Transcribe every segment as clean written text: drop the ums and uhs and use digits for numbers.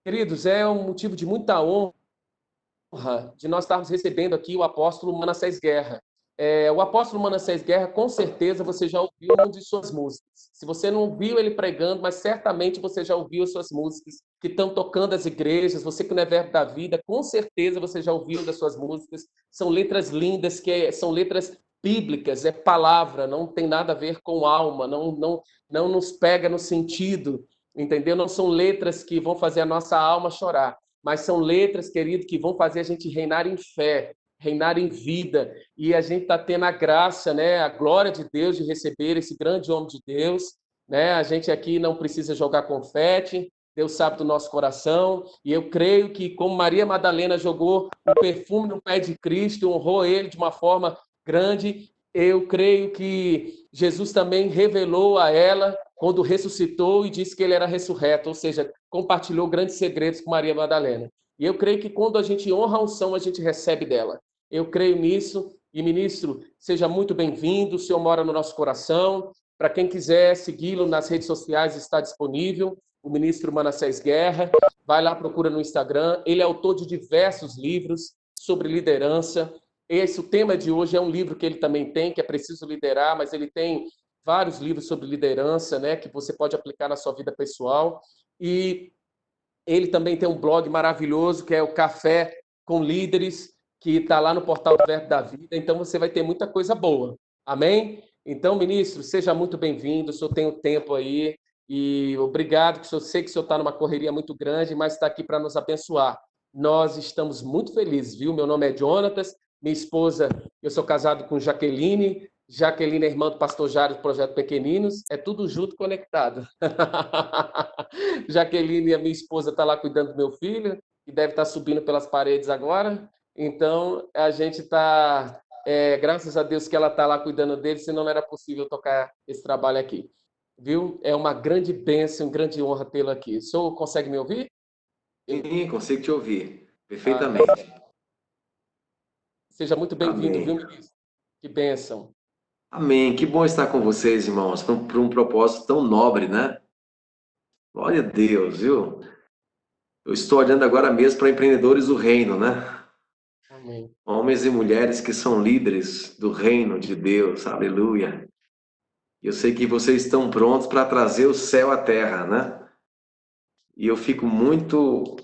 Queridos, é um motivo de muita honra de nós estarmos recebendo aqui o apóstolo Manassés Guerra. O apóstolo Manassés Guerra, com certeza você já ouviu uma de suas músicas. Se você não ouviu ele pregando, mas certamente você já ouviu as suas músicas que estão tocando as igrejas. Você que não é verbo da vida, com certeza você já ouviu das suas músicas. São letras lindas, são letras bíblicas, é palavra, não tem nada a ver com alma, não nos pega no sentido, entendeu? Não são letras que vão fazer a nossa alma chorar, mas são letras, querido, que vão fazer a gente reinar em fé, reinar em vida, e a gente está tendo a graça, né, a glória de Deus de receber esse grande homem de Deus, né? A gente aqui não precisa jogar confete, Deus sabe do nosso coração, e eu creio que como Maria Madalena jogou o perfume no pé de Cristo, honrou ele de uma forma grande, eu creio que Jesus também revelou a ela quando ressuscitou e disse que ele era ressurreto, ou seja, compartilhou grandes segredos com Maria Madalena. E eu creio que quando a gente honra a unção, a gente recebe dela. Eu creio nisso. E, ministro, seja muito bem-vindo. O senhor mora no nosso coração. Para quem quiser segui-lo nas redes sociais, está disponível. O ministro Manassés Guerra. Vai lá, procura no Instagram. Ele é autor de diversos livros sobre liderança. O tema de hoje é um livro que ele também tem, que é Preciso Liderar, mas ele tem vários livros sobre liderança, né, que você pode aplicar na sua vida pessoal. E ele também tem um blog maravilhoso, que é o Café com Líderes, que está lá no portal do Verbo da Vida. Então, você vai ter muita coisa boa. Amém? Então, ministro, seja muito bem-vindo. O senhor tem o tempo aí. E obrigado, que eu sei que o senhor está numa correria muito grande, mas está aqui para nos abençoar. Nós estamos muito felizes, viu? Meu nome é Jonatas, minha esposa, eu sou casado com Jaqueline. Jaqueline é irmã do pastor Jário do Projeto Pequeninos. É tudo junto, conectado. Jaqueline, a minha esposa, está lá cuidando do meu filho, que deve estar subindo pelas paredes agora. Então, a gente está, graças a Deus que ela está lá cuidando dele, senão não era possível tocar esse trabalho aqui. Viu? É uma grande bênção, grande honra tê-lo aqui. O senhor consegue me ouvir? Sim, consigo te ouvir Ah, tá perfeitamente. certo. Seja muito bem-vindo, viu, Amém. ministro? Que bênção. Amém. Que bom estar com vocês, irmãos, por um propósito tão nobre, né? Glória a Deus, viu? Eu estou olhando agora mesmo para empreendedores do reino, né? Amém. Homens e mulheres que são líderes do reino de Deus. Aleluia. E eu sei que vocês estão prontos para trazer o céu à terra, né? E eu fico muito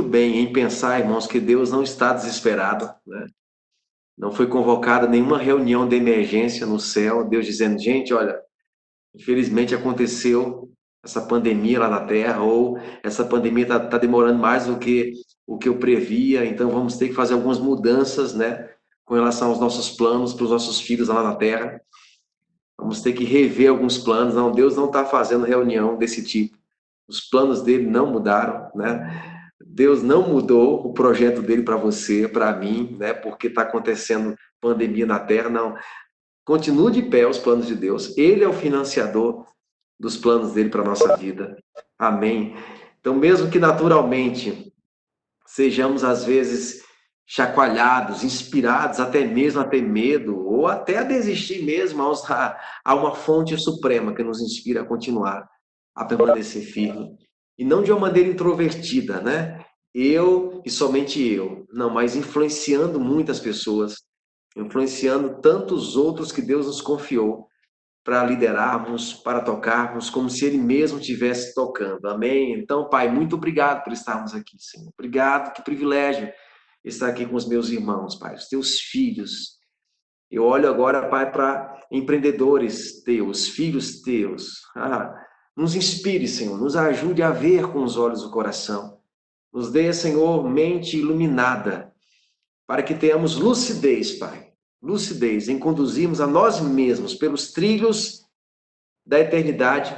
bem em pensar, irmãos, que Deus não está desesperado, né? Não foi convocada nenhuma reunião de emergência no céu, Deus dizendo, gente, olha, infelizmente aconteceu essa pandemia lá na Terra, ou essa pandemia está demorando mais do que o que eu previa, então vamos ter que fazer algumas mudanças, né, com relação aos nossos planos para os nossos filhos lá na Terra. Vamos ter que rever alguns planos. Não, Deus não está fazendo reunião desse tipo. Os planos dele não mudaram, né? Deus não mudou o projeto dele para você, para mim, né? Porque está acontecendo pandemia na Terra, não. Continua de pé os planos de Deus. Ele é o financiador dos planos dele para a nossa vida. Amém. Então, mesmo que naturalmente sejamos, às vezes, chacoalhados, inspirados até mesmo a ter medo, ou até a desistir mesmo, há uma fonte suprema que nos inspira a continuar, a permanecer firme. E não de uma maneira introvertida, né? Eu e somente eu. Não, mas influenciando muitas pessoas, influenciando tantos outros que Deus nos confiou para liderarmos, para tocarmos, como se Ele mesmo estivesse tocando. Amém? Então, Pai, muito obrigado por estarmos aqui, Senhor. Obrigado, que privilégio estar aqui com os meus irmãos, Pai, os teus filhos. Eu olho agora, Pai, para empreendedores teus, filhos teus. Nos inspire, Senhor, nos ajude a ver com os olhos do coração. Nos dê, Senhor, mente iluminada, para que tenhamos lucidez, Pai, lucidez em conduzirmos a nós mesmos pelos trilhos da eternidade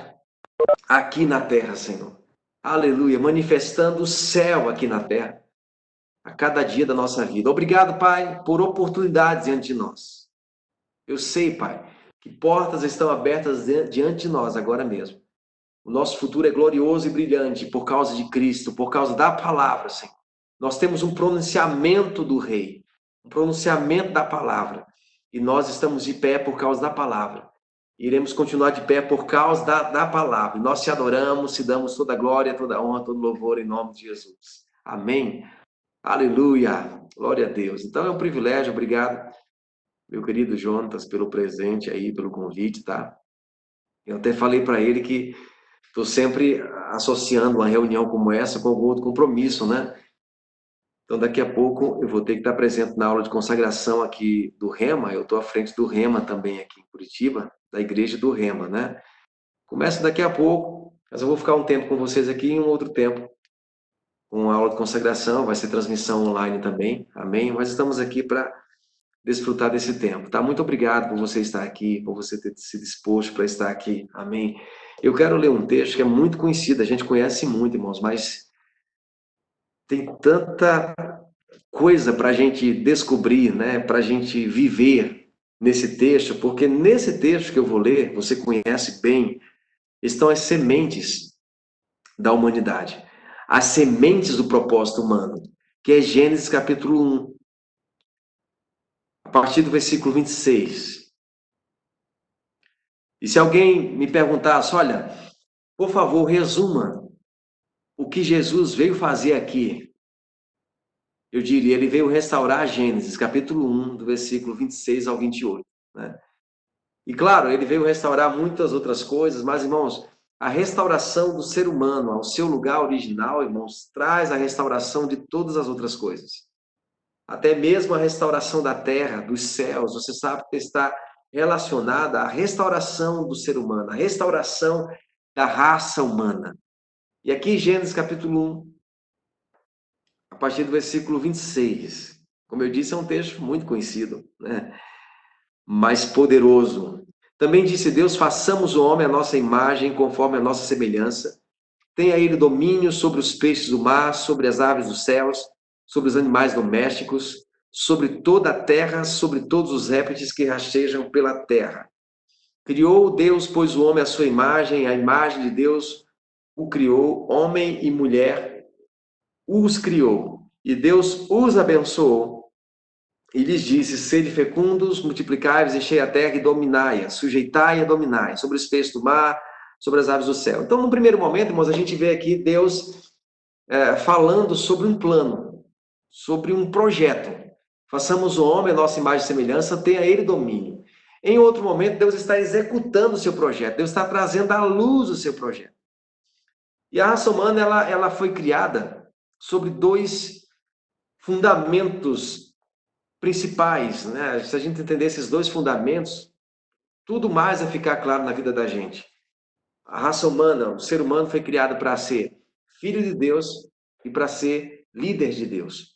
aqui na terra, Senhor. Aleluia, manifestando o céu aqui na terra, a cada dia da nossa vida. Obrigado, Pai, por oportunidades diante de nós. Eu sei, Pai, que portas estão abertas diante de nós agora mesmo. O nosso futuro é glorioso e brilhante por causa de Cristo, por causa da palavra, Senhor. Nós temos um pronunciamento do Rei, um pronunciamento da palavra. E nós estamos de pé por causa da palavra. Iremos continuar de pé por causa da palavra. Nós te adoramos, te damos toda a glória, toda a honra, todo louvor em nome de Jesus. Amém. Aleluia. Glória a Deus. Então é um privilégio, obrigado, meu querido Jonatas, pelo presente aí, pelo convite, tá? Eu até falei para ele que estou sempre associando uma reunião como essa com algum outro compromisso, né? Então, daqui a pouco eu vou ter que estar presente na aula de consagração aqui do Rema. Eu estou à frente do Rema também aqui em Curitiba, da igreja do Rema, né? Começa daqui a pouco, mas eu vou ficar um tempo com vocês aqui e um outro tempo com a aula de consagração. Vai ser transmissão online também, amém? Mas estamos aqui para desfrutar desse tempo, tá? Muito obrigado por você estar aqui, por você ter se disposto para estar aqui, amém? Eu quero ler um texto que é muito conhecido, a gente conhece muito, irmãos, mas tem tanta coisa para a gente descobrir, né? Para a gente viver nesse texto, porque nesse texto que eu vou ler, você conhece bem, estão as sementes da humanidade, as sementes do propósito humano, que é Gênesis capítulo 1, a partir do versículo 26. E se alguém me perguntasse, olha, por favor, resuma o que Jesus veio fazer aqui, eu diria, ele veio restaurar Gênesis, capítulo 1, do versículo 26 ao 28, né? E claro, ele veio restaurar muitas outras coisas, mas, irmãos, a restauração do ser humano ao seu lugar original, irmãos, traz a restauração de todas as outras coisas. Até mesmo a restauração da terra, dos céus, você sabe que está relacionada à restauração do ser humano, à restauração da raça humana. E aqui, Gênesis capítulo 1, a partir do versículo 26. Como eu disse, é um texto muito conhecido, né? Mas poderoso. Também disse Deus, façamos o homem à nossa imagem, conforme a nossa semelhança. Tenha ele domínio sobre os peixes do mar, sobre as aves dos céus, sobre os animais domésticos, sobre toda a terra, sobre todos os répteis que rastejam pela terra. Criou Deus, pois, o homem à sua imagem, a imagem de Deus o criou, homem e mulher os criou. E Deus os abençoou e lhes disse, sede fecundos, multiplicai-vos, enchei a terra e dominai-a, sujeitai e dominai, sobre os peixes do mar, sobre as aves do céu. Então, no primeiro momento, irmãos, a gente vê aqui Deus falando sobre um plano, sobre um projeto. Façamos o homem a nossa imagem e semelhança, tenha ele domínio. Em outro momento, Deus está executando o seu projeto, Deus está trazendo à luz o seu projeto. E a raça humana, ela foi criada sobre dois fundamentos principais, né? Se a gente entender esses dois fundamentos, tudo mais vai ficar claro na vida da gente. A raça humana, o ser humano foi criado para ser filho de Deus e para ser líder de Deus.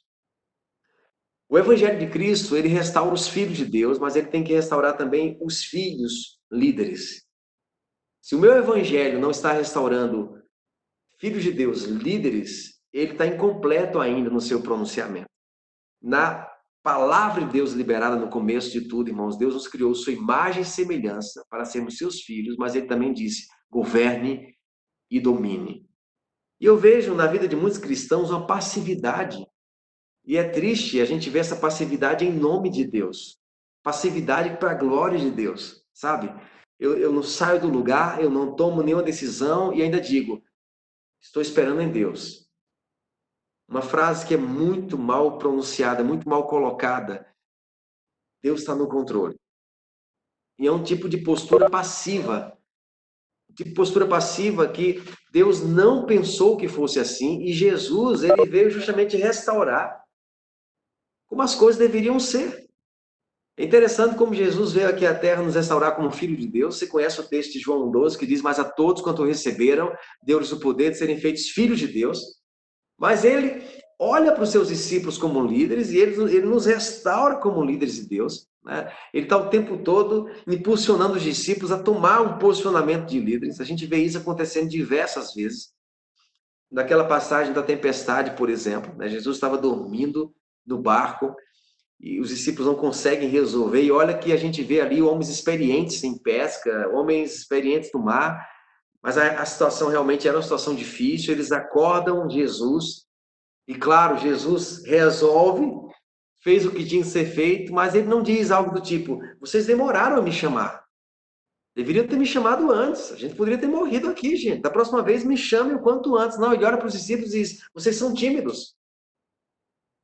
O Evangelho de Cristo, ele restaura os filhos de Deus, mas ele tem que restaurar também os filhos líderes. Se o meu Evangelho não está restaurando filhos de Deus, líderes, ele está incompleto ainda no seu pronunciamento. Na palavra de Deus liberada no começo de tudo, irmãos, Deus nos criou sua imagem e semelhança para sermos seus filhos, mas ele também disse, governe e domine. E eu vejo na vida de muitos cristãos uma passividade. E é triste a gente ver essa passividade em nome de Deus. Passividade para a glória de Deus, sabe? Eu não saio do lugar, eu não tomo nenhuma decisão e ainda digo, estou esperando em Deus. Uma frase que é muito mal pronunciada, muito mal colocada. Deus está no controle. E é um tipo de postura passiva. De postura passiva que Deus não pensou que fosse assim e Jesus, ele veio justamente restaurar como as coisas deveriam ser. É interessante como Jesus veio aqui à Terra nos restaurar como filho de Deus. Você conhece o texto de João 12 que diz, mas a todos quanto receberam, deu-lhes o poder de serem feitos filhos de Deus. Mas ele olha para os seus discípulos como líderes e ele nos restaura como líderes de Deus, né? Ele está o tempo todo impulsionando os discípulos a tomar um posicionamento de líderes. A gente vê isso acontecendo diversas vezes. Naquela passagem da tempestade, por exemplo, né? Jesus estava dormindo no barco e os discípulos não conseguem resolver. E olha que a gente vê ali homens experientes em pesca, homens experientes no mar, mas a situação realmente era uma situação difícil. Eles acordam Jesus e, claro, Jesus resolve, fez o que tinha que ser feito, mas ele não diz algo do tipo, vocês demoraram a me chamar. Deveriam ter me chamado antes. A gente poderia ter morrido aqui, gente. Da próxima vez, me chame o quanto antes. Não, ele olha para os discípulos e diz, vocês são tímidos.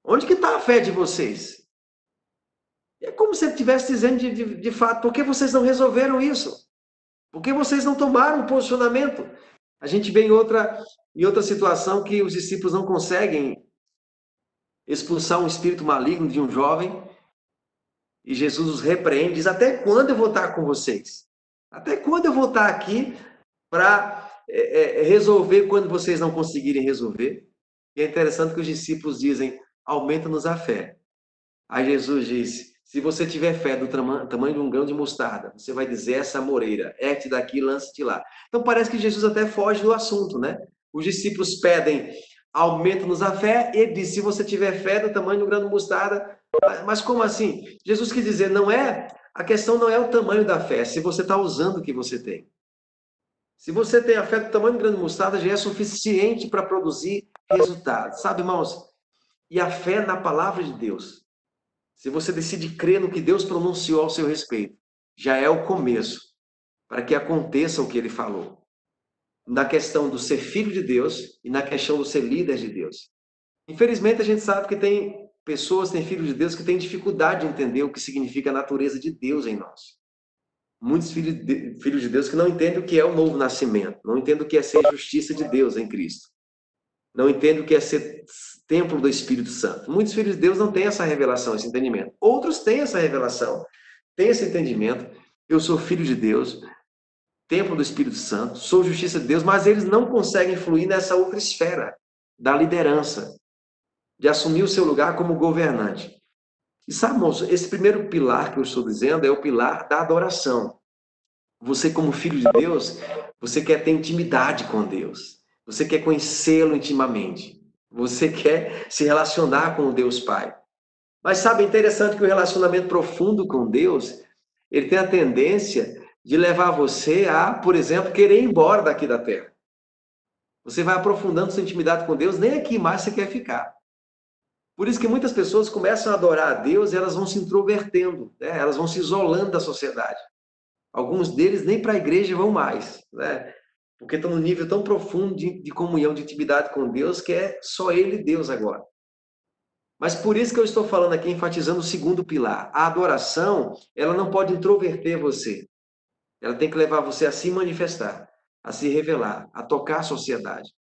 Onde que está a fé de vocês? É como se ele estivesse dizendo de fato, por que vocês não resolveram isso? Por que vocês não tomaram um posicionamento? A gente vê em outra situação que os discípulos não conseguem expulsar um espírito maligno de um jovem e Jesus os repreende, diz, até quando eu vou estar com vocês? Até quando eu vou estar aqui para resolver quando vocês não conseguirem resolver? E é interessante que os discípulos dizem, aumenta-nos a fé. Aí Jesus diz, se você tiver fé do tamanho de um grão de mostarda, você vai dizer essa moreira, ergue-te daqui e lance-te lá. Então parece que Jesus até foge do assunto, né? Os discípulos pedem, aumenta-nos a fé, e ele diz, se você tiver fé do tamanho de um grão de mostarda, mas como assim? Jesus quis dizer, a questão não é o tamanho da fé, se você está usando o que você tem. Se você tem a fé do tamanho de um grão de mostarda, já é suficiente para produzir resultados. Sabe, irmãos? E a fé na palavra de Deus, se você decide crer no que Deus pronunciou ao seu respeito, já é o começo para que aconteça o que ele falou. Na questão do ser filho de Deus e na questão do ser líder de Deus. Infelizmente, a gente sabe que tem pessoas, tem filhos de Deus que têm dificuldade de entender o que significa a natureza de Deus em nós. Muitos filhos de Deus que não entendem o que é o novo nascimento, não entendem o que é ser justiça de Deus em Cristo. Não entendem o que é ser templo do Espírito Santo. Muitos filhos de Deus não têm essa revelação, esse entendimento. Outros têm essa revelação, têm esse entendimento. Eu sou filho de Deus, templo do Espírito Santo, sou justiça de Deus, mas eles não conseguem fluir nessa outra esfera da liderança, de assumir o seu lugar como governante. E sabe, moço, esse primeiro pilar que eu estou dizendo é o pilar da adoração. Você, como filho de Deus, você quer ter intimidade com Deus. Você quer conhecê-lo intimamente. Você quer se relacionar com o Deus Pai. Mas sabe, é interessante que o relacionamento profundo com Deus, ele tem a tendência de levar você a, por exemplo, querer ir embora daqui da terra. Você vai aprofundando sua intimidade com Deus, nem aqui mais você quer ficar. Por isso que muitas pessoas começam a adorar a Deus e elas vão se introvertendo, né? Elas vão se isolando da sociedade. Alguns deles nem para a igreja vão mais, né? Porque estão num nível tão profundo de comunhão, de intimidade com Deus, que é só Ele e Deus agora. Mas por isso que eu estou falando aqui, enfatizando o segundo pilar. A adoração, ela não pode introverter você. Ela tem que levar você a se manifestar, a se revelar, a tocar a sociedade.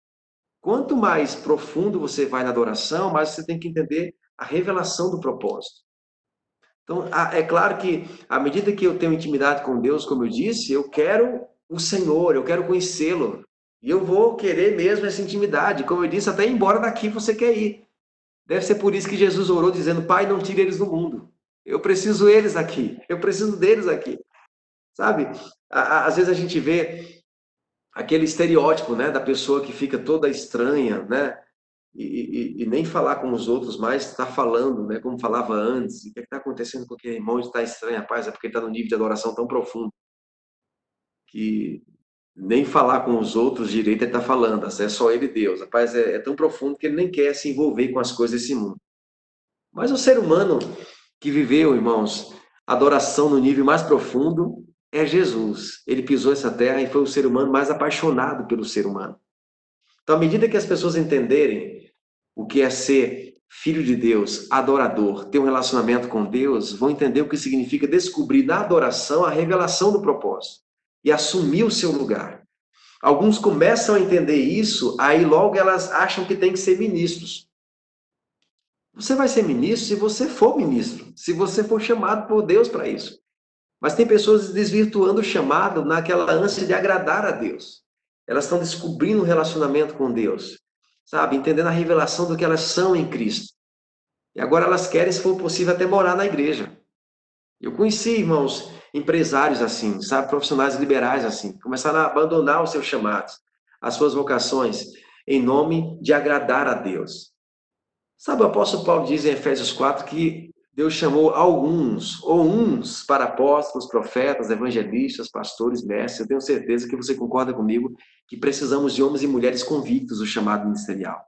Quanto mais profundo você vai na adoração, mais você tem que entender a revelação do propósito. Então, é claro que, à medida que eu tenho intimidade com Deus, como eu disse, eu quero o Senhor, eu quero conhecê-lo. E eu vou querer mesmo essa intimidade. Como eu disse, até ir embora daqui você quer ir. Deve ser por isso que Jesus orou dizendo, Pai, não tire eles do mundo. Eu preciso eles aqui. Eu preciso deles aqui. Sabe? Às vezes a gente vê aquele estereótipo, né, da pessoa que fica toda estranha, né? E nem falar com os outros mais, está falando, né, como falava antes. O que está acontecendo com aquele irmão? Está estranho, rapaz, é porque ele está num nível de adoração tão profundo que nem falar com os outros direito ele está falando, é só ele e Deus. Rapaz, é tão profundo que ele nem quer se envolver com as coisas desse mundo. Mas o ser humano que viveu, irmãos, adoração no nível mais profundo é Jesus. Ele pisou essa terra e foi o ser humano mais apaixonado pelo ser humano. Então, à medida que as pessoas entenderem o que é ser filho de Deus, adorador, ter um relacionamento com Deus, vão entender o que significa descobrir na adoração a revelação do propósito e assumir o seu lugar. Alguns começam a entender isso, aí logo elas acham que tem que ser ministros. Você vai ser ministro se você for ministro, se você for chamado por Deus para isso. Mas tem pessoas desvirtuando o chamado naquela ânsia de agradar a Deus. Elas estão descobrindo um relacionamento com Deus, sabe? Entendendo a revelação do que elas são em Cristo. E agora elas querem, se for possível, até morar na igreja. Eu conheci, irmãos, empresários assim, sabe? Profissionais liberais assim. Começaram a abandonar os seus chamados, as suas vocações, em nome de agradar a Deus. Sabe, o apóstolo Paulo diz em Efésios 4 que Deus chamou alguns, ou uns, para apóstolos, profetas, evangelistas, pastores, mestres. Eu tenho certeza que você concorda comigo que precisamos de homens e mulheres convictos do chamado ministerial.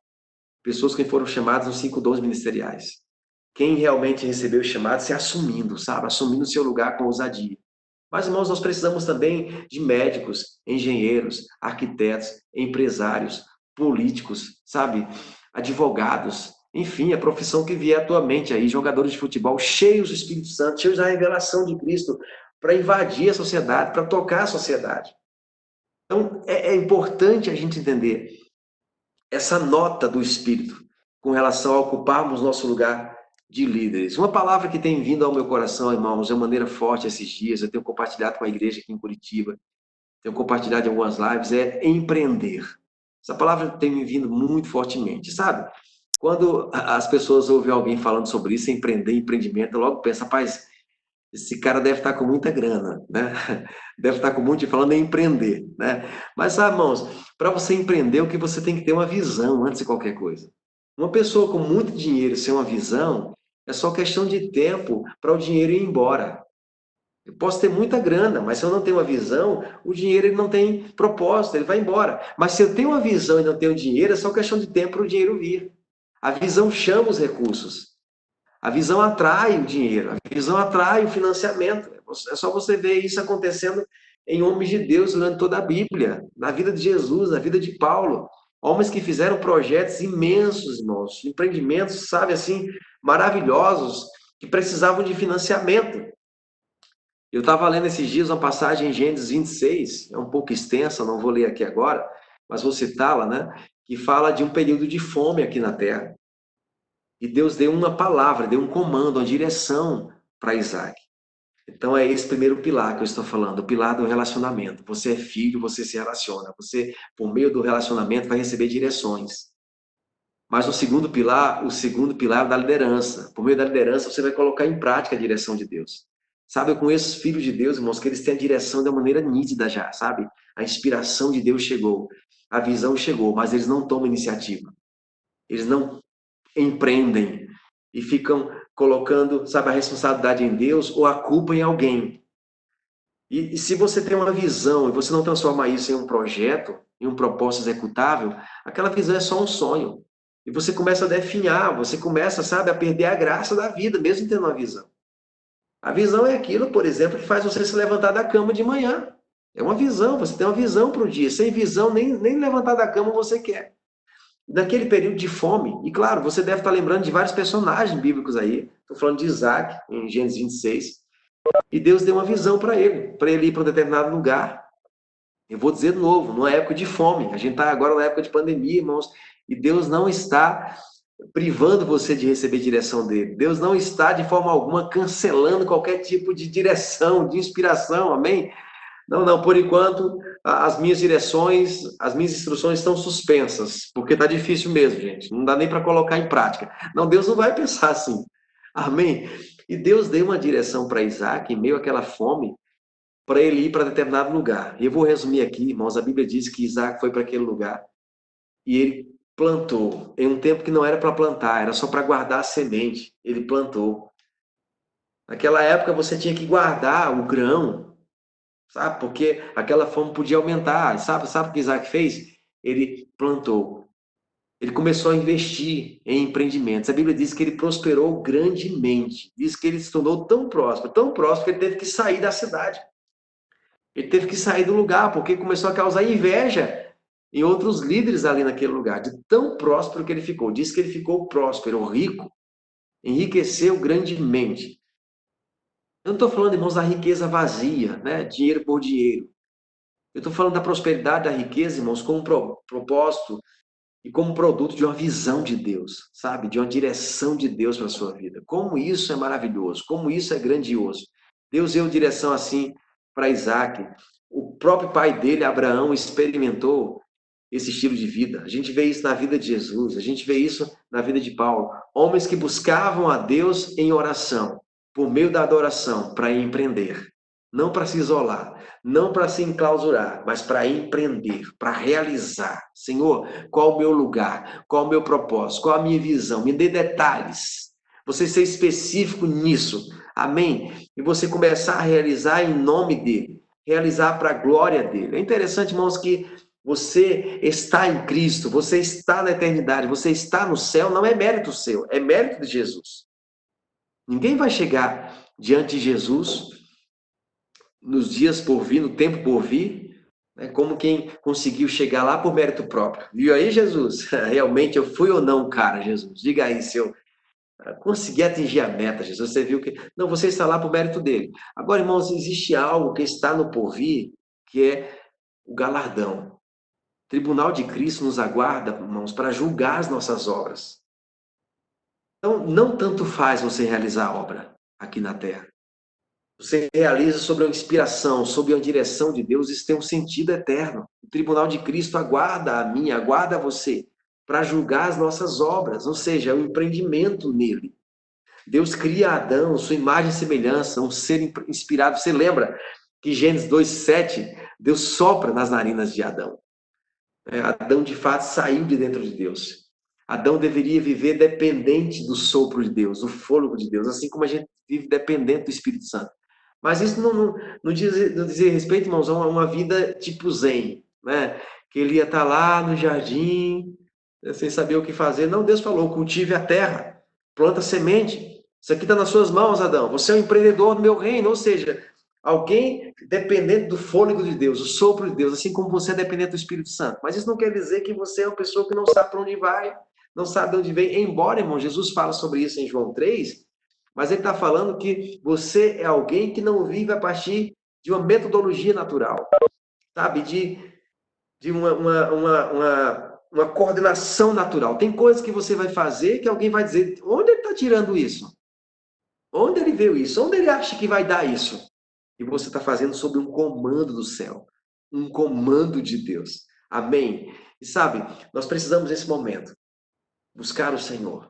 Pessoas que foram chamadas nos 5 dons ministeriais. Quem realmente recebeu o chamado se assumindo, sabe? Assumindo o seu lugar com ousadia. Mas, irmãos, nós precisamos também de médicos, engenheiros, arquitetos, empresários, políticos, sabe? Advogados, enfim, a profissão que vier à tua mente aí, jogadores de futebol cheios do Espírito Santo, cheios da revelação de Cristo, para invadir a sociedade, para tocar a sociedade. Então, é importante a gente entender essa nota do Espírito com relação a ocuparmos nosso lugar de líderes. Uma palavra que tem vindo ao meu coração, irmãos, de uma maneira forte esses dias, eu tenho compartilhado com a igreja aqui em Curitiba, tenho compartilhado em algumas lives, é empreender. Essa palavra tem me vindo muito fortemente, sabe? Quando as pessoas ouvem alguém falando sobre isso, empreender, empreendimento, eu logo penso, rapaz, esse cara deve estar com muita grana, né? Deve estar com muito falando em empreender, né? Mas, sabe, irmãos, para você empreender, o que você tem que ter uma visão antes de qualquer coisa. Uma pessoa com muito dinheiro sem uma visão, é só questão de tempo para o dinheiro ir embora. Eu posso ter muita grana, mas se eu não tenho uma visão, o dinheiro ele não tem propósito, ele vai embora. Mas se eu tenho uma visão e não tenho dinheiro, é só questão de tempo para o dinheiro vir. A visão chama os recursos. A visão atrai o dinheiro, a visão atrai o financiamento. É só você ver isso acontecendo em homens de Deus durante toda a Bíblia, na vida de Jesus, na vida de Paulo. Homens que fizeram projetos imensos, irmãos, empreendimentos, sabe, assim, maravilhosos, que precisavam de financiamento. Eu estava lendo esses dias uma passagem em Gênesis 26, é um pouco extensa, não vou ler aqui agora, mas vou citá-la, né? Que fala de um período de fome aqui na terra. E Deus deu uma palavra, deu um comando, uma direção para Isaac. Então é esse primeiro pilar que eu estou falando, o pilar do relacionamento. Você é filho, você se relaciona. Você, por meio do relacionamento, vai receber direções. Mas o segundo pilar é da liderança. Por meio da liderança, você vai colocar em prática a direção de Deus. Sabe, eu conheço os filhos de Deus, irmãos, que eles têm a direção de uma maneira nítida já, sabe? A inspiração de Deus chegou, a visão chegou, mas eles não tomam iniciativa. Eles não empreendem e ficam colocando, sabe, a responsabilidade em Deus ou a culpa em alguém. E se você tem uma visão e você não transforma isso em um projeto, em um propósito executável, aquela visão é só um sonho. E você começa a definhar, você começa, sabe, a perder a graça da vida, mesmo tendo uma visão. A visão é aquilo, por exemplo, que faz você se levantar da cama de manhã. É uma visão, você tem uma visão para o dia. Sem visão, nem levantar da cama você quer. Naquele período de fome, e claro, você deve estar lembrando de vários personagens bíblicos aí. Estou falando de Isaac, em Gênesis 26. E Deus deu uma visão para ele ir para um determinado lugar. Eu vou dizer de novo, numa época de fome. A gente está agora na época de pandemia, irmãos, e Deus não está privando você de receber direção dele. Deus não está, de forma alguma, cancelando qualquer tipo de direção, de inspiração, amém? Não, por enquanto, as minhas direções, as minhas instruções estão suspensas, porque está difícil mesmo, gente. Não dá nem para colocar em prática. Não, Deus não vai pensar assim. Amém? E Deus deu uma direção para Isaac, em meio àquela fome, para ele ir para determinado lugar. E eu vou resumir aqui, irmãos. A Bíblia diz que Isaac foi para aquele lugar e ele plantou em um tempo que não era para plantar, era só para guardar a semente. Ele plantou. Naquela época você tinha que guardar o grão, sabe? Porque aquela fome podia aumentar. Sabe o que Isaac fez? Ele plantou. Ele começou a investir em empreendimentos. A Bíblia diz que ele prosperou grandemente. Diz que ele se tornou tão próspero que ele teve que sair da cidade. Ele teve que sair do lugar, porque começou a causar inveja em outros líderes ali naquele lugar, de tão próspero que ele ficou. Diz que ele ficou próspero, rico, enriqueceu grandemente. Eu não estou falando, irmãos, da riqueza vazia, né? Dinheiro por dinheiro. Eu estou falando da prosperidade da riqueza, irmãos, como propósito e como produto de uma visão de Deus, sabe? De uma direção de Deus para a sua vida. Como isso é maravilhoso, como isso é grandioso. Deus deu direção assim para Isaac. O próprio pai dele, Abraão, experimentou esse estilo de vida. A gente vê isso na vida de Jesus, a gente vê isso na vida de Paulo. Homens que buscavam a Deus em oração, por meio da adoração, para empreender. Não para se isolar, não para se enclausurar, mas para empreender, para realizar. Senhor, qual o meu lugar? Qual o meu propósito? Qual a minha visão? Me dê detalhes. Você ser específico nisso. Amém? E você começar a realizar em nome dele. Realizar para a glória dele. É interessante, irmãos, que você está em Cristo, você está na eternidade, você está no céu, não é mérito seu, é mérito de Jesus. Ninguém vai chegar diante de Jesus nos dias por vir, no tempo por vir, né? Como quem conseguiu chegar lá por mérito próprio. Viu aí, Jesus? Realmente eu fui ou não, cara, Jesus? Diga aí se eu consegui atingir a meta, Jesus. Você viu que... Não, você está lá por mérito dele. Agora, irmãos, existe algo que está no porvir, que é o galardão. O tribunal de Cristo nos aguarda, irmãos, para julgar as nossas obras. Então, não tanto faz você realizar a obra aqui na terra. Você realiza sob a inspiração, sob a direção de Deus, isso tem um sentido eterno. O tribunal de Cristo aguarda a mim, aguarda a você, para julgar as nossas obras, ou seja, o empreendimento nele. Deus cria Adão, sua imagem e semelhança, um ser inspirado. Você lembra que Gênesis 2:7, Deus sopra nas narinas de Adão. Adão, de fato, saiu de dentro de Deus. Adão deveria viver dependente do sopro de Deus, do fôlego de Deus, assim como a gente vive dependente do Espírito Santo. Mas isso não diz respeito, irmãos, a uma vida tipo zen, né? Que ele ia estar lá no jardim, sem saber o que fazer. Não, Deus falou, cultive a terra, planta semente. Isso aqui está nas suas mãos, Adão. Você é um empreendedor do meu reino, ou seja, alguém dependente do fôlego de Deus, o sopro de Deus, assim como você é dependente do Espírito Santo. Mas isso não quer dizer que você é uma pessoa que não sabe para onde vai, não sabe de onde vem. Embora, irmão, Jesus fala sobre isso em João 3, mas ele está falando que você é alguém que não vive a partir de uma metodologia natural, sabe? De uma coordenação natural. Tem coisas que você vai fazer que alguém vai dizer, onde ele está tirando isso? Onde ele viu isso? Onde ele acha que vai dar isso? E você está fazendo sob um comando do céu, um comando de Deus. Amém? E sabe, nós precisamos nesse momento buscar o Senhor,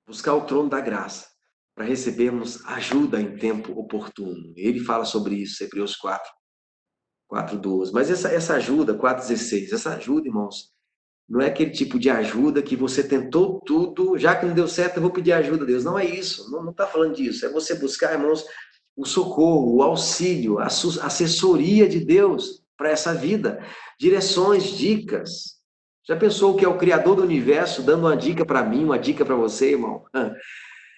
buscar o trono da graça, para recebermos ajuda em tempo oportuno. Ele fala sobre isso, Hebreus 4:12. Mas essa ajuda, 4:16, essa ajuda, irmãos, não é aquele tipo de ajuda que você tentou tudo, já que não deu certo, eu vou pedir ajuda a Deus. Não é isso, não está falando disso. É você buscar, irmãos, o socorro, o auxílio, a assessoria de Deus para essa vida. Direções, dicas. Já pensou que é o Criador do Universo dando uma dica para mim, uma dica para você, irmão?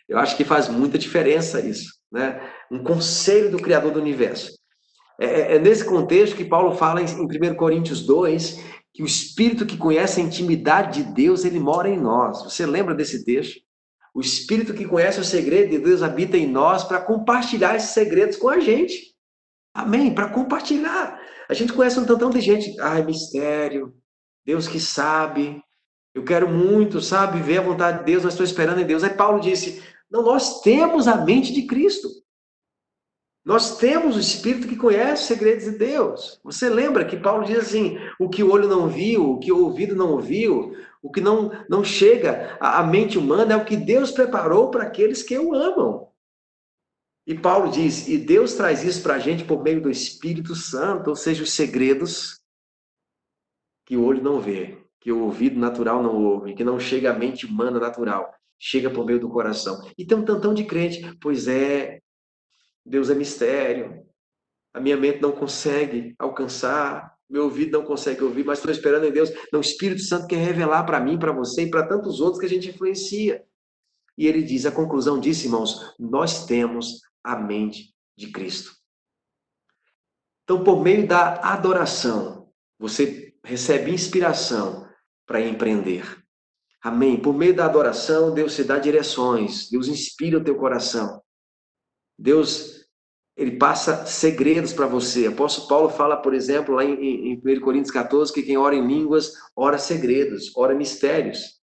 Eu acho que faz muita diferença isso, né? Um conselho do Criador do Universo. É nesse contexto que Paulo fala em 1 Coríntios 2, que o Espírito que conhece a intimidade de Deus, ele mora em nós. Você lembra desse texto? O Espírito que conhece o segredo de Deus habita em nós para compartilhar esses segredos com a gente. Amém? Para compartilhar. A gente conhece um tantão de gente. Ai, mistério. Deus que sabe. Eu quero muito, sabe, ver a vontade de Deus, mas estou esperando em Deus. Aí Paulo disse, não, nós temos a mente de Cristo. Nós temos o Espírito que conhece os segredos de Deus. Você lembra que Paulo diz assim, o que o olho não viu, o que o ouvido não ouviu, o que não chega à mente humana é o que Deus preparou para aqueles que o amam. E Paulo diz, e Deus traz isso para a gente por meio do Espírito Santo, ou seja, os segredos que o olho não vê, que o ouvido natural não ouve, que não chega à mente humana natural, chega por meio do coração. E tem um tantão de crente, pois é, Deus é mistério, a minha mente não consegue alcançar, meu ouvido não consegue ouvir, mas estou esperando em Deus. Não, o Espírito Santo quer revelar para mim, para você e para tantos outros que a gente influencia. E ele diz, a conclusão disso, irmãos, nós temos a mente de Cristo. Então, por meio da adoração, você recebe inspiração para empreender. Amém? Por meio da adoração, Deus te dá direções, Deus inspira o teu coração. Deus, ele passa segredos para você. O apóstolo Paulo fala, por exemplo, lá em 1 Coríntios 14, que quem ora em línguas, ora segredos, ora mistérios.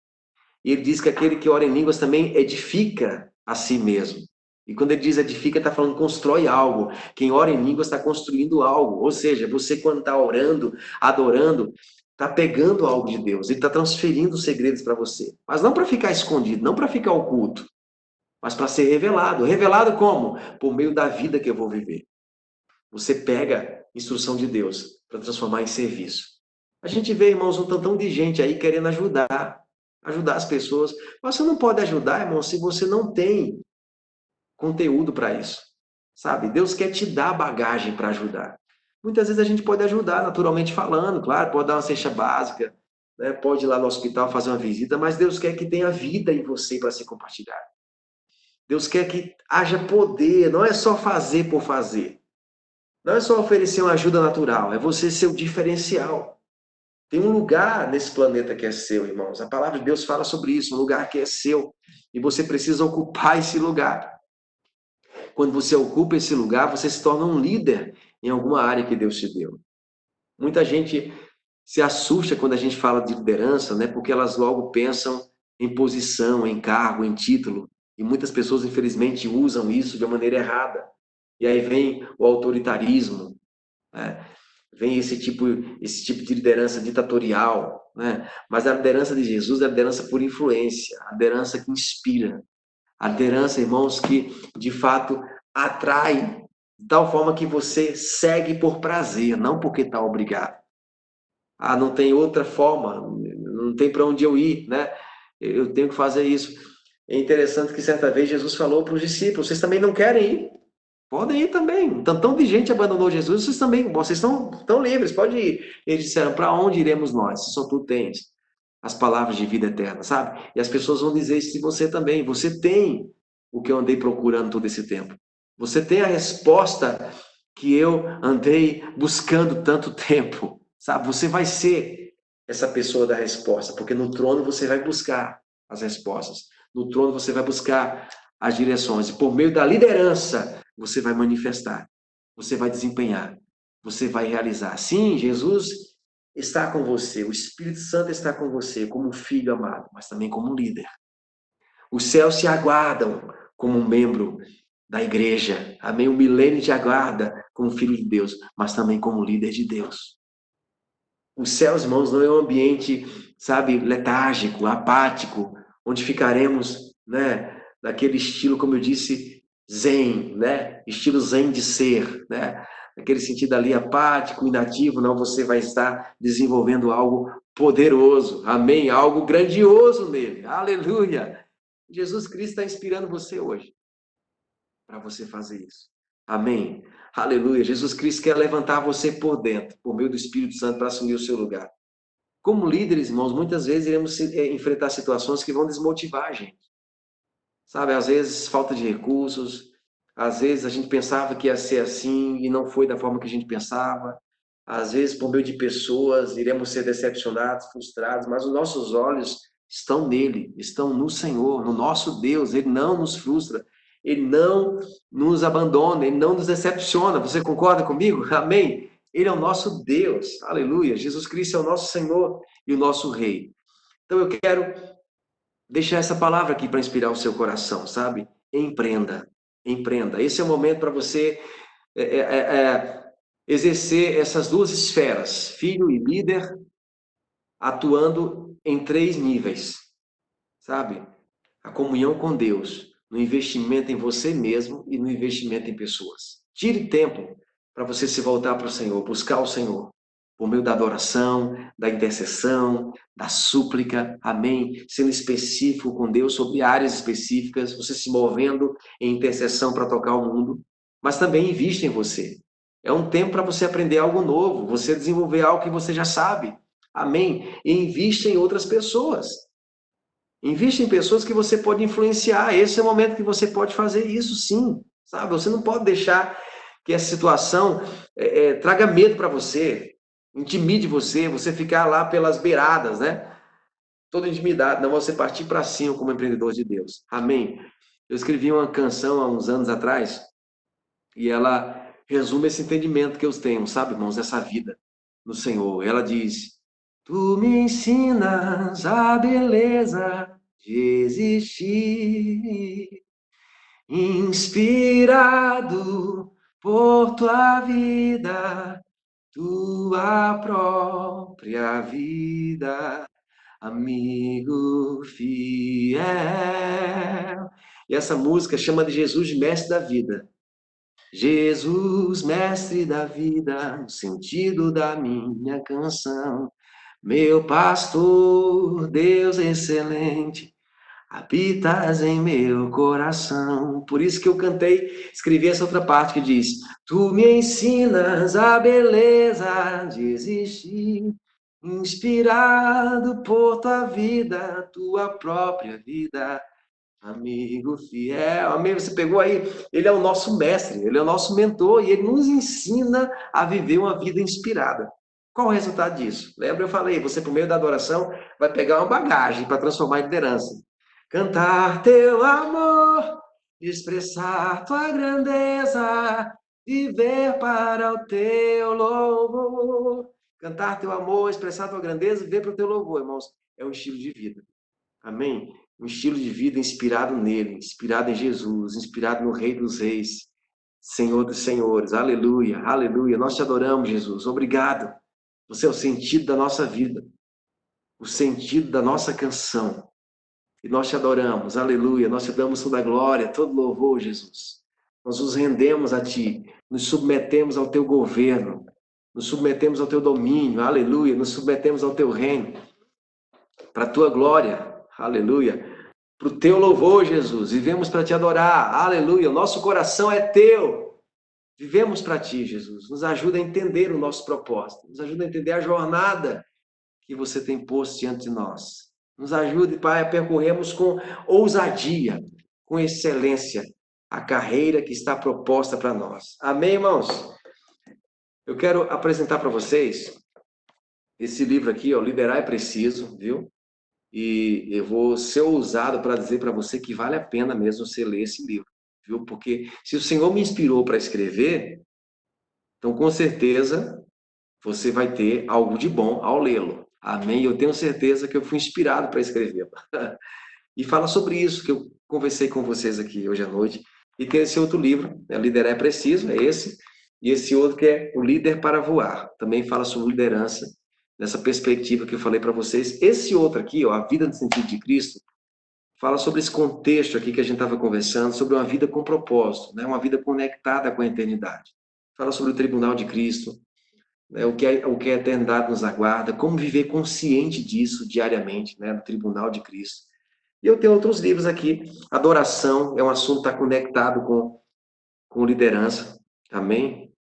E ele diz que aquele que ora em línguas também edifica a si mesmo. E quando ele diz edifica, está falando constrói algo. Quem ora em línguas está construindo algo. Ou seja, você quando está orando, adorando, está pegando algo de Deus. Ele está transferindo segredos para você. Mas não para ficar escondido, não para ficar oculto. Mas para ser revelado. Revelado como? Por meio da vida que eu vou viver. Você pega a instrução de Deus para transformar em serviço. A gente vê, irmãos, um tantão de gente aí querendo ajudar as pessoas. Mas você não pode ajudar, irmão, se você não tem conteúdo para isso. Sabe? Deus quer te dar bagagem para ajudar. Muitas vezes a gente pode ajudar, naturalmente falando, claro, pode dar uma cesta básica, né? Pode ir lá no hospital fazer uma visita, mas Deus quer que tenha vida em você para ser compartilhado. Deus quer que haja poder, não é só fazer por fazer. Não é só oferecer uma ajuda natural, é você ser o diferencial. Tem um lugar nesse planeta que é seu, irmãos. A palavra de Deus fala sobre isso, um lugar que é seu. E você precisa ocupar esse lugar. Quando você ocupa esse lugar, você se torna um líder em alguma área que Deus te deu. Muita gente se assusta quando a gente fala de liderança, né? Porque elas logo pensam em posição, em cargo, em título. E muitas pessoas, infelizmente, usam isso de uma maneira errada. E aí vem o autoritarismo, né? Vem esse tipo de liderança ditatorial, né? Mas a liderança de Jesus é a liderança por influência, a liderança que inspira, a liderança, irmãos, que de fato atrai, de tal forma que você segue por prazer, não porque está obrigado. Ah, não tem outra forma, não tem para onde eu ir, né? Eu tenho que fazer isso. É interessante que certa vez Jesus falou para os discípulos: vocês também não querem ir? Podem ir também. Tantão de gente abandonou Jesus, vocês estão livres, pode ir. Eles disseram: para onde iremos nós, se só tu tens as palavras de vida eterna, sabe? E as pessoas vão dizer isso de você também. Você tem o que eu andei procurando todo esse tempo. Você tem a resposta que eu andei buscando tanto tempo, sabe? Você vai ser essa pessoa da resposta, porque no trono você vai buscar as respostas. No trono você vai buscar as direções. E por meio da liderança, você vai manifestar, você vai desempenhar, você vai realizar. Sim, Jesus está com você, o Espírito Santo está com você como um filho amado, mas também como um líder. Os céus se aguardam como um membro da igreja. Amém? O milênio te aguarda como filho de Deus, mas também como líder de Deus. Os céus, irmãos, não é um ambiente, sabe, letárgico, apático, onde ficaremos, né, naquele estilo, como eu disse, zen, né? Estilo zen de ser, né? Naquele sentido ali apático, inativo, não, você vai estar desenvolvendo algo poderoso, amém? Algo grandioso nele, aleluia! Jesus Cristo está inspirando você hoje para você fazer isso. Amém? Aleluia. Jesus Cristo quer levantar você por dentro, por meio do Espírito Santo, para assumir o seu lugar. Como líderes, irmãos, muitas vezes iremos enfrentar situações que vão desmotivar a gente. Sabe, às vezes falta de recursos, às vezes a gente pensava que ia ser assim e não foi da forma que a gente pensava. Às vezes, por meio de pessoas, iremos ser decepcionados, frustrados, mas os nossos olhos estão nele, estão no Senhor, no nosso Deus. Ele não nos frustra, ele não nos abandona, ele não nos decepciona. Você concorda comigo? Amém? Ele é o nosso Deus, aleluia. Jesus Cristo é o nosso Senhor e o nosso Rei. Então eu quero deixar essa palavra aqui para inspirar o seu coração, sabe? Empreenda, empreenda. Esse é o momento para você exercer essas duas esferas, filho e líder, atuando em 3 níveis, sabe? A comunhão com Deus, no investimento em você mesmo e no investimento em pessoas. Tire tempo para você se voltar para o Senhor, buscar o Senhor, por meio da adoração, da intercessão, da súplica, amém? Sendo específico com Deus sobre áreas específicas, você se movendo em intercessão para tocar o mundo, mas também invista em você. É um tempo para você aprender algo novo, você desenvolver algo que você já sabe, amém? E invista em outras pessoas. Invista em pessoas que você pode influenciar. Esse é o momento que você pode fazer isso, sim. Sabe? Você não pode deixar que essa situação traga medo para você, intimide você, você ficar lá pelas beiradas, né? Todo intimidado. Não, você partir para cima como empreendedor de Deus. Amém? Eu escrevi uma canção há uns anos atrás e ela resume esse entendimento que eu tenho, sabe, irmãos, dessa vida no Senhor. Ela diz: tu me ensinas a beleza de existir, inspirado por tua vida, tua própria vida, amigo fiel. E essa música chama de Jesus de mestre da vida. Jesus, mestre da vida, o sentido da minha canção. Meu pastor, Deus excelente, habitas em meu coração. Por isso que eu cantei, escrevi essa outra parte que diz: tu me ensinas a beleza de existir, inspirado por tua vida, tua própria vida, Amigo fiel, amém. Você pegou aí, ele é o nosso mestre, ele é o nosso mentor e ele nos ensina a viver uma vida inspirada. Qual o resultado disso? Lembra, eu falei, você por meio da adoração vai pegar uma bagagem para transformar em liderança. Cantar teu amor, expressar tua grandeza, viver para o teu louvor. Cantar teu amor, expressar tua grandeza, viver para o teu louvor, irmãos, é um estilo de vida. Amém? Um estilo de vida inspirado nele, inspirado em Jesus, inspirado no Rei dos Reis, Senhor dos Senhores. Aleluia, aleluia. Nós te adoramos, Jesus. Obrigado. Você é o sentido da nossa vida, o sentido da nossa canção. E nós te adoramos, aleluia. Nós te damos toda a glória, todo louvor, Jesus. Nós nos rendemos a ti, nos submetemos ao teu governo, nos submetemos ao teu domínio, aleluia. Nos submetemos ao teu reino, para a tua glória, aleluia. Para o teu louvor, Jesus. Vivemos para te adorar. Aleluia. O nosso coração é teu. Vivemos para ti, Jesus. Nos ajuda a entender o nosso propósito. Nos ajuda a entender a jornada que você tem posto diante de nós. Nos ajude, Pai, a percorrermos com ousadia, com excelência, a carreira que está proposta para nós. Amém, irmãos? Eu quero apresentar para vocês esse livro aqui, ó, Liderar é Preciso, viu? E eu vou ser ousado para dizer para você que vale a pena mesmo você ler esse livro, viu? Porque se o Senhor me inspirou para escrever, então com certeza você vai ter algo de bom ao lê-lo. Amém? Eu tenho certeza que eu fui inspirado para escrever. E fala sobre isso que eu conversei com vocês aqui hoje à noite. E tem esse outro livro, né? Liderar é Preciso, é esse. E esse outro que é O Líder para Voar. Também fala sobre liderança, nessa perspectiva que eu falei para vocês. Esse outro aqui, ó, A Vida no Sentido de Cristo, fala sobre esse contexto aqui que a gente estava conversando, sobre uma vida com propósito, né? Uma vida conectada com a eternidade. Fala sobre o tribunal de Cristo, né? O que a eternidade nos aguarda, como viver consciente disso diariamente, né? Do tribunal de Cristo. E eu tenho outros livros aqui. Adoração é um assunto que está conectado com liderança. Amém?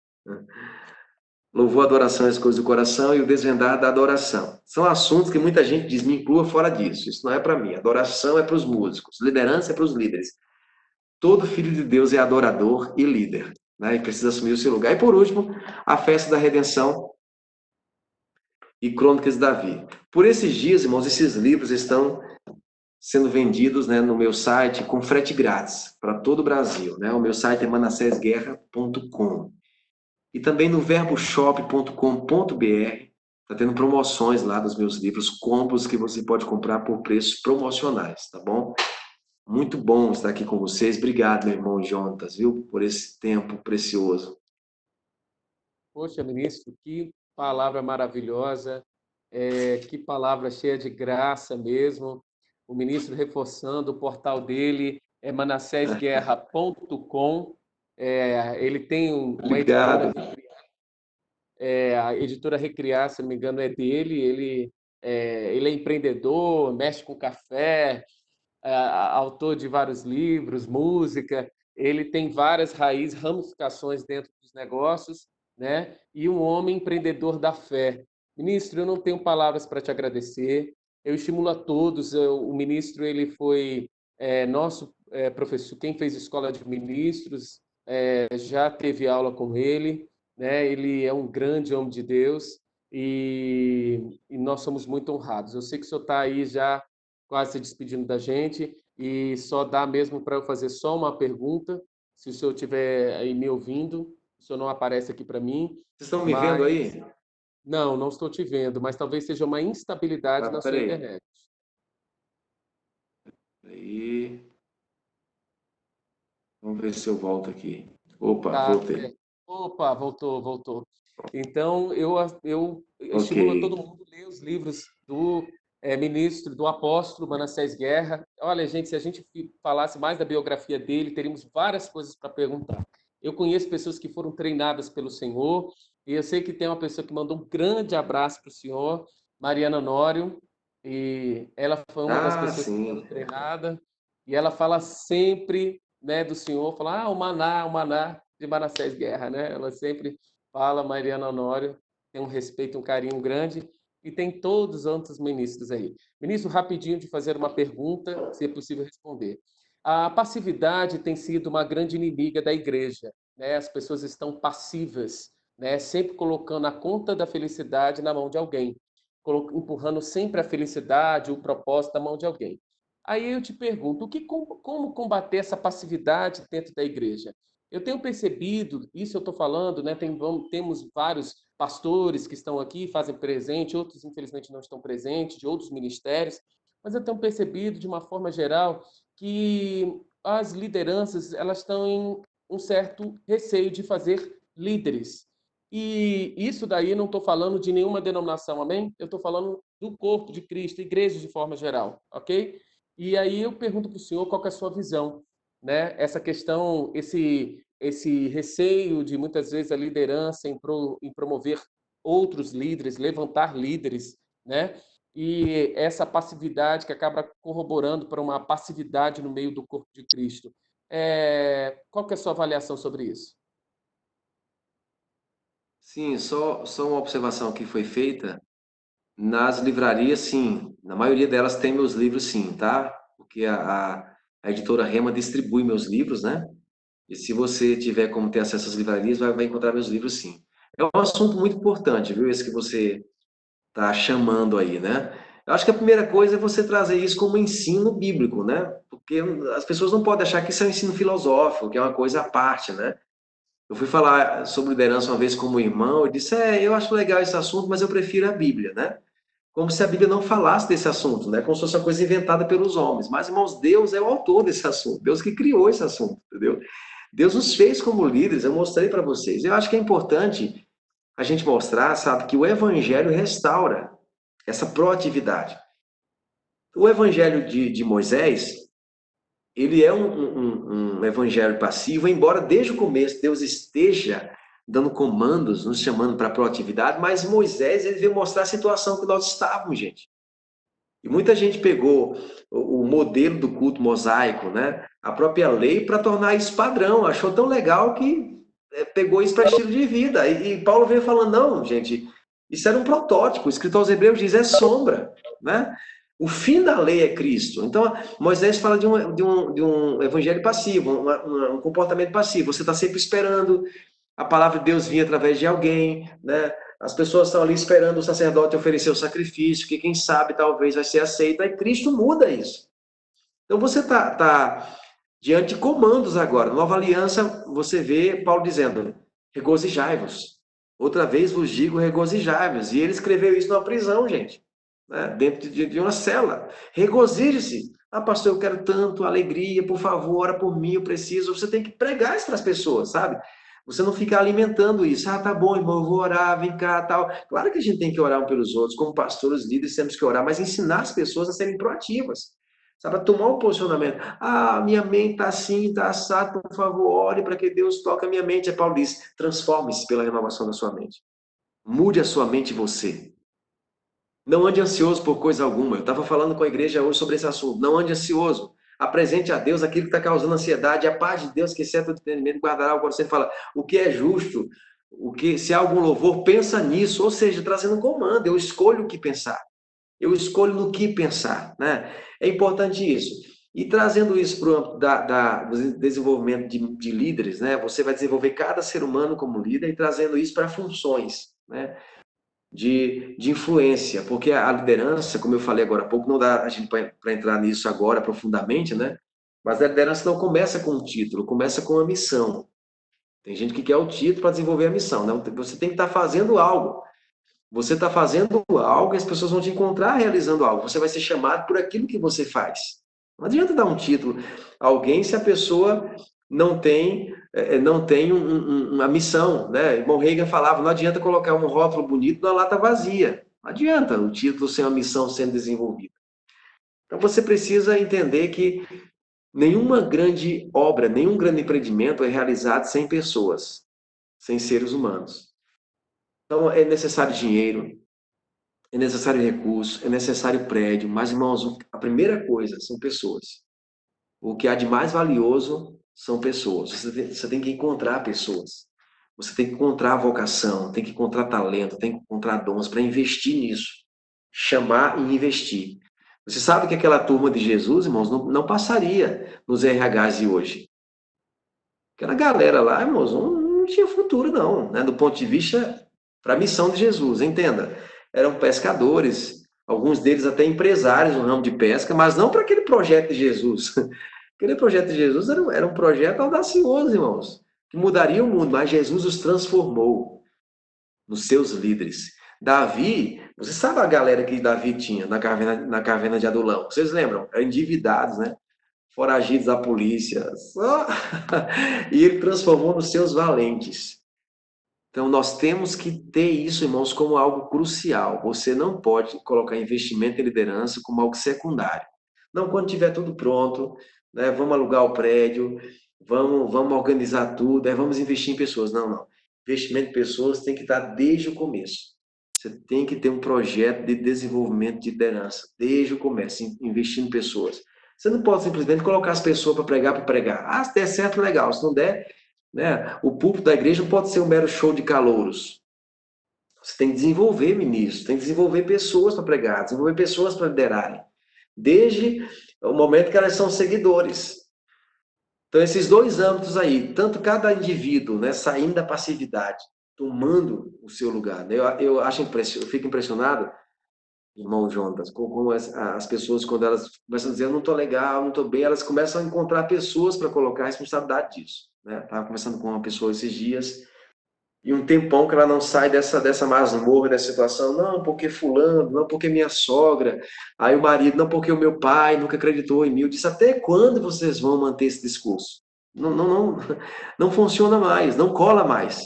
Louvor, adoração e as coisas do coração e o desvendar da adoração. São assuntos que muita gente diz, me inclua fora disso. Isso não é para mim. Adoração é para os músicos. Liderança é para os líderes. Todo filho de Deus é adorador e líder, né? E precisa assumir o seu lugar. E por último, a festa da redenção e crônicas de Davi. Por esses dias, irmãos, esses livros estão sendo vendidos, né, no meu site com frete grátis para todo o Brasil, né? O meu site é manassesguerra.com. E também no verboshop.com.br está tendo promoções lá dos meus livros, combos que você pode comprar por preços promocionais, tá bom? Muito bom estar aqui com vocês. Obrigado, meu irmão Jonatas, viu, por esse tempo precioso. Poxa, ministro, que palavra maravilhosa, que palavra cheia de graça mesmo. O ministro reforçando, o portal dele é manassesguerra.com. Ele tem uma editora, Obrigado. a editora Recriar, se não me engano, é dele. Ele é empreendedor, mexe com café, autor de vários livros, música. Ele tem várias raízes, ramificações dentro dos negócios, né? E um homem empreendedor da fé. Ministro, eu não tenho palavras para te agradecer. Eu estimulo a todos. O ministro ele foi nosso professor, quem fez escola de ministros, já teve aula com ele, né? Ele é um grande homem de Deus e nós somos muito honrados. Eu sei que o senhor está aí já quase se despedindo da gente e só dá mesmo para eu fazer só uma pergunta, se o senhor estiver aí me ouvindo, o senhor não aparece aqui para mim, Vocês estão me vendo mas aí? não estou te vendo, mas talvez seja uma instabilidade na sua Peraí. internet. Aí. Vamos ver se eu volto aqui. Opa, Tá voltei. certo. Opa, voltou. Então, eu Ok. estimulo a todo mundo a ler os livros do ministro, do apóstolo Manassés Guerra. Olha, gente, se a gente falasse mais da biografia dele, teríamos várias coisas para perguntar. Eu conheço pessoas que foram treinadas pelo Senhor, e eu sei que tem uma pessoa que mandou um grande abraço para o senhor, Mariana Nório, e ela foi uma das Ah, pessoas que sim. foram treinadas, e ela fala sempre, né, do senhor, fala, o Maná de Manassés Guerra, né? Ela sempre fala, Mariana Honório, tem um respeito, um carinho grande, e tem todos os outros ministros aí. Ministro, rapidinho de fazer uma pergunta, se é possível responder. A passividade tem sido uma grande inimiga da igreja, né? As pessoas estão passivas, né? Sempre colocando a conta da felicidade na mão de alguém, empurrando sempre a felicidade, o propósito na mão de alguém. Aí eu te pergunto, como combater essa passividade dentro da igreja? Eu tenho percebido, isso eu estou falando, né? Temos vários pastores que estão aqui, fazem presente, outros infelizmente não estão presentes, de outros ministérios, mas eu tenho percebido de uma forma geral que as lideranças elas estão em um certo receio de fazer líderes. E isso daí não estou falando de nenhuma denominação, amém? Eu estou falando do corpo de Cristo, igreja de forma geral, ok? E aí eu pergunto para o senhor qual que é a sua visão, né? Essa questão, esse receio de muitas vezes a liderança em promover outros líderes, levantar líderes, né? E essa passividade que acaba corroborando para uma passividade no meio do corpo de Cristo. Qual que é a sua avaliação sobre isso? Sim, só uma observação que foi feita. Nas livrarias, sim. Na maioria delas tem meus livros, sim, tá? Porque a editora Rema distribui meus livros, né? E se você tiver como ter acesso às livrarias, vai encontrar meus livros, sim. É um assunto muito importante, viu? Esse que você está chamando aí, né? Eu acho que a primeira coisa é você trazer isso como ensino bíblico, né? Porque as pessoas não podem achar que isso é um ensino filosófico, que é uma coisa à parte, né? Eu fui falar sobre liderança uma vez com um irmão, eu disse, eu acho legal esse assunto, mas eu prefiro a Bíblia, né? Como se a Bíblia não falasse desse assunto, né? Como se fosse uma coisa inventada pelos homens. Mas, irmãos, Deus é o autor desse assunto, Deus que criou esse assunto, entendeu? Deus nos fez como líderes, eu mostrei para vocês. Eu acho que é importante a gente mostrar, sabe, que o Evangelho restaura essa proatividade. O Evangelho de Moisés, ele é um evangelho passivo, embora desde o começo Deus esteja dando comandos, nos chamando para a proatividade, mas Moisés, ele veio mostrar a situação que nós estávamos, gente. E muita gente pegou o modelo do culto mosaico, né? A própria lei, para tornar isso padrão. Achou tão legal que pegou isso para estilo de vida. E Paulo veio falando, não, gente, isso era um protótipo. O escritor aos Hebreus diz, é sombra, né? O fim da lei é Cristo. Então, Moisés fala de um evangelho passivo, um comportamento passivo. Você está sempre esperando a palavra de Deus vir através de alguém, né? As pessoas estão ali esperando o sacerdote oferecer o sacrifício, que quem sabe talvez vai ser aceito. Aí Cristo muda isso. Então você está diante de comandos agora. Nova aliança, você vê Paulo dizendo, regozijai-vos. Outra vez vos digo, regozijai-vos. E ele escreveu isso numa prisão, gente. Né? Dentro de uma cela. Regozije-se. Ah, pastor, eu quero tanto alegria, por favor, ora por mim, eu preciso. Você tem que pregar isso para as pessoas, sabe? Você não fica alimentando isso. Ah, tá bom, irmão, eu vou orar, vem cá, tal. Claro que a gente tem que orar um pelos outros, como pastores, líderes, temos que orar, mas ensinar as pessoas a serem proativas. Sabe, a tomar um posicionamento. Ah, minha mente está assim, está assado, por favor, ore para que Deus toque a minha mente. É Paulo diz, transforme-se pela renovação da sua mente. Mude a sua mente você. Não ande ansioso por coisa alguma. Eu estava falando com a igreja hoje sobre esse assunto. Não ande ansioso. Apresente a Deus aquilo que está causando ansiedade. A paz de Deus, que excede o entendimento, guardará o coração. Você fala, o que é justo, se há algum louvor, pensa nisso. Ou seja, trazendo um comando. Eu escolho o que pensar. Eu escolho no que pensar, né? É importante isso. E trazendo isso para o desenvolvimento de líderes, né? Você vai desenvolver cada ser humano como líder e trazendo isso para funções, né? De influência, porque a liderança, como eu falei agora há pouco, não dá a gente para entrar nisso agora profundamente, né? Mas a liderança não começa com um título, começa com uma missão. Tem gente que quer o título para desenvolver a missão, não? Você tem que estar fazendo algo. Você está fazendo algo e as pessoas vão te encontrar realizando algo. Você vai ser chamado por aquilo que você faz. Não adianta dar um título a alguém se a pessoa não tem uma missão, né? Irmão Reagan falava, não adianta colocar um rótulo bonito na lata vazia. Não adianta o título sem uma missão sendo desenvolvida. Então você precisa entender que nenhuma grande obra, nenhum grande empreendimento é realizado sem pessoas, sem seres humanos. Então é necessário dinheiro, é necessário recurso, é necessário prédio, mas, irmãos, a primeira coisa são pessoas. O que há de mais valioso são pessoas. Você tem que encontrar pessoas. Você tem que encontrar vocação, tem que encontrar talento, tem que encontrar dons para investir nisso. Chamar e investir. Você sabe que aquela turma de Jesus, irmãos, não passaria nos RHs de hoje. Aquela galera lá, irmãos, não tinha futuro, não, né? Do ponto de vista para a missão de Jesus, entenda. Eram pescadores, alguns deles até empresários no ramo de pesca, mas não para aquele projeto de Jesus. Aquele projeto de Jesus era um projeto audacioso, irmãos, que mudaria o mundo, mas Jesus os transformou nos seus líderes. Davi, você sabe a galera que Davi tinha na caverna de Adulão? Vocês lembram? Eram endividados, né? Foragidos da polícia. E ele transformou nos seus valentes. Então, nós temos que ter isso, irmãos, como algo crucial. Você não pode colocar investimento em liderança como algo secundário. Não, quando tiver tudo pronto, né, vamos alugar o prédio, vamos organizar tudo, vamos investir em pessoas. Não, não. Investimento em pessoas tem que estar desde o começo. Você tem que ter um projeto de desenvolvimento de liderança, desde o começo, investir em pessoas. Você não pode simplesmente colocar as pessoas para pregar. Ah, se der certo, legal. Se não der, né? O púlpito da igreja não pode ser um mero show de calouros. Você tem que desenvolver ministros, tem que desenvolver pessoas para pregar, desenvolver pessoas para liderarem. Desde o momento que elas são seguidores. Então, esses dois âmbitos aí, tanto cada indivíduo, né, saindo da passividade, tomando o seu lugar. Né? Eu fico impressionado, irmão Jonas, com as pessoas, quando elas começam a dizer, eu não estou legal, não estou bem, elas começam a encontrar pessoas para colocar a responsabilidade disso. Né? Estava conversando com uma pessoa esses dias, e um tempão que ela não sai dessa masmorra, dessa situação, não, porque fulano, não, porque minha sogra, aí o marido, não, porque o meu pai nunca acreditou em mim. Eu disse, até quando vocês vão manter esse discurso? Não funciona mais, não cola mais.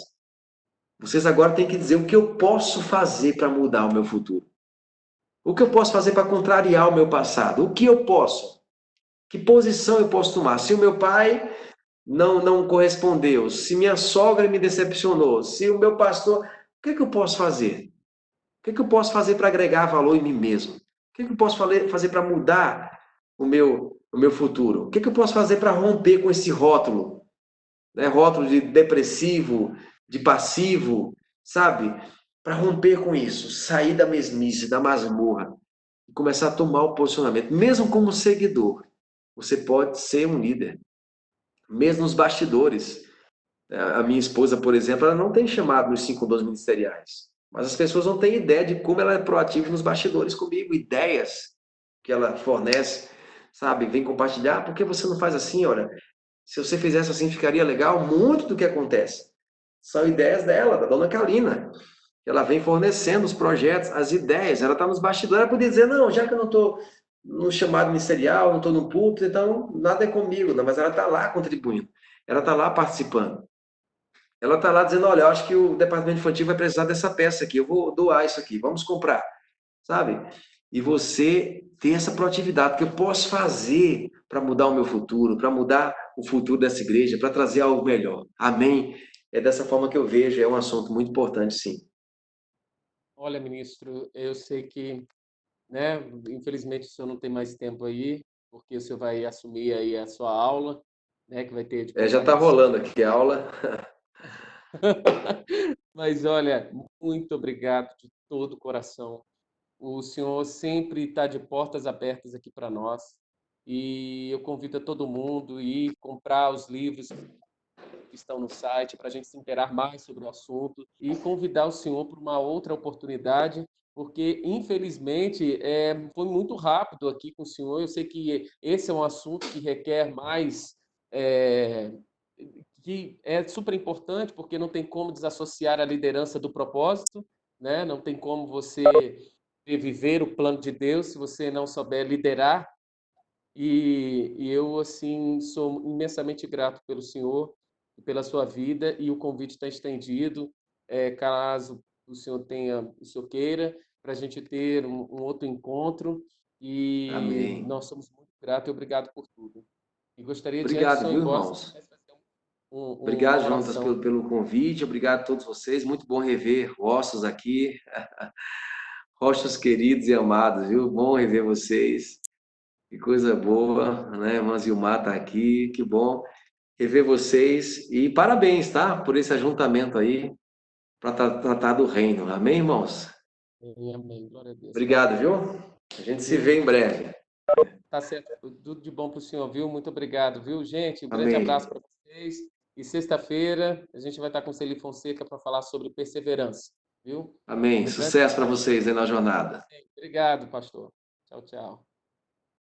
Vocês agora têm que dizer o que eu posso fazer para mudar o meu futuro. O que eu posso fazer para contrariar o meu passado? O que eu posso? Que posição eu posso tomar? Se o meu pai não correspondeu, se minha sogra me decepcionou, se o meu pastor... O que eu posso fazer? O que eu posso fazer para agregar valor em mim mesmo? O que eu posso fazer para mudar o meu futuro? O que eu posso fazer para romper com esse rótulo? Né? Rótulo de depressivo, de passivo, sabe? Para romper com isso, sair da mesmice, da masmorra, e começar a tomar o posicionamento. Mesmo como seguidor, você pode ser um líder. Mesmo nos bastidores. A minha esposa, por exemplo, ela não tem chamado nos 5 dons ministeriais. Mas as pessoas não têm ideia de como ela é proativa nos bastidores comigo, ideias que ela fornece, sabe? Vem compartilhar, por que você não faz assim? Olha, se você fizesse assim, ficaria legal. Muito do que acontece são ideias dela, da dona Kalina. Ela vem fornecendo os projetos, as ideias. Ela está nos bastidores. Ela podia dizer, não, já que eu não estou no chamado ministerial, não estou no púlpito, então nada é comigo. Não, mas ela está lá contribuindo. Ela está lá participando. Ela está lá dizendo, olha, eu acho que o departamento infantil vai precisar dessa peça aqui, eu vou doar isso aqui, vamos comprar, sabe? E você tem essa proatividade, que eu posso fazer para mudar o meu futuro, para mudar o futuro dessa igreja, para trazer algo melhor. Amém? É dessa forma que eu vejo, é um assunto muito importante, sim. Olha, ministro, eu sei que, né, infelizmente o senhor não tem mais tempo aí, porque o senhor vai assumir aí a sua aula, né, que vai ter de Já está consagração. rolando aqui a aula. Mas olha, muito obrigado de todo o coração. O senhor sempre está de portas abertas aqui para nós. E eu convido a todo mundo a ir comprar os livros que estão no site para a gente se inteirar mais sobre o assunto e convidar o senhor para uma outra oportunidade, porque infelizmente foi muito rápido aqui com o senhor. Eu sei que esse é um assunto que requer mais, é, que é super importante, porque não tem como desassociar a liderança do propósito, né? Não tem como você viver o plano de Deus se você não souber liderar. E eu, assim, sou imensamente grato pelo senhor, pela sua vida, e o convite está estendido, caso o senhor queira, para a gente ter um outro encontro, e Amém. nós somos muito gratos e obrigado por tudo. E gostaria de, antes do Obrigado, senhor ir viu, embora, se irmãos? pudesse fazer uma Obrigado, Jonas, oração. pelo convite. Obrigado a todos vocês. Muito bom rever ossos aqui. Rochas queridos e amados, viu? Bom rever vocês. Que coisa boa, né? Irmã Zilmar está aqui, que bom rever vocês. E parabéns, tá? Por esse ajuntamento aí, para tratar do reino. Amém, irmãos? Amém, amém. Glória a Deus. Obrigado, viu? A gente se vê em breve. Tá certo. Tudo de bom para o senhor, viu? Muito obrigado, viu, gente? Um grande Amém. abraço para vocês. E sexta-feira a gente vai estar com o Celi Fonseca para falar sobre perseverança, viu? Amém. Um grande Sucesso para abraço. vocês aí na jornada. Obrigado, pastor. Tchau, tchau.